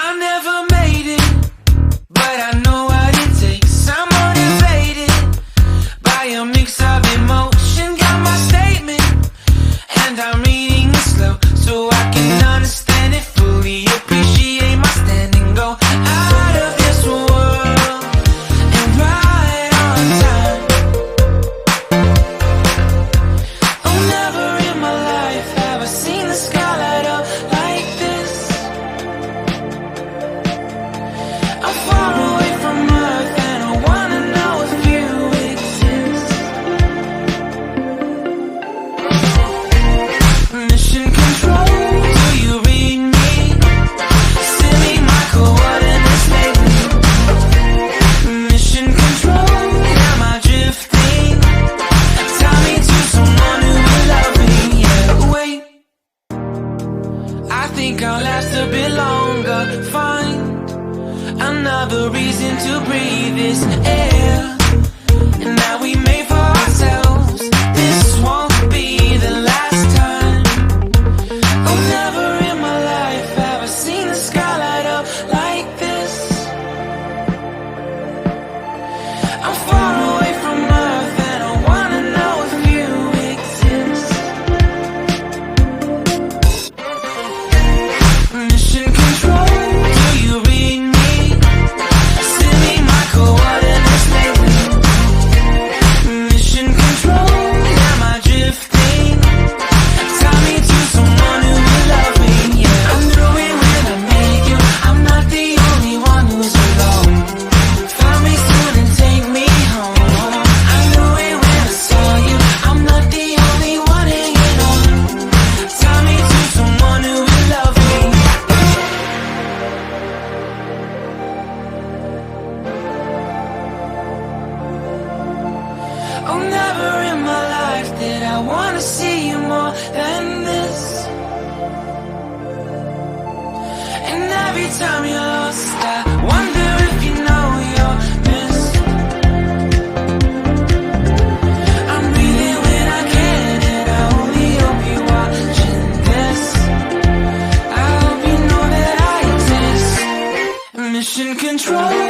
I never made it, but I know what it takes. I'm motivated by a mix of emotion. Got my statement, and I'm reading it slow so I can understand it fully. Appreciate my stand and go out of this world and right on time. Oh, never in my life have I seen the sky light up like this. I'm far away from Earth and I wanna know if you exist. Mission control, do you read me? Send me my coordinates lately. Mission control, am I drifting? Tie me to someone who will love me. Yeah, wait, I think I'll last a bit longer. Find another reason to breathe this air, and that we made for ourselves. This won't be the last time. Oh, never in my life have I seen the sky light up like this. I'm far away from Earth and I wanna know if you exist. Mission control, do you read me? Send me my coordinates lately. Mission control, am I drifting? Tie me to someone who will love me. Yeah, I knew it when I met you. I'm not the only one who's alone. Find me soon and take me home. I knew it when I saw you. I'm not the only one hanging on. Tie me to someone who will love me. Oh, never in my life did I wanna see you more than this. And every time you're lost, I wonder if you know you're missed. I'm breathing when I can, and I only hope you're watching this. I hope you know that I exist. Mission control.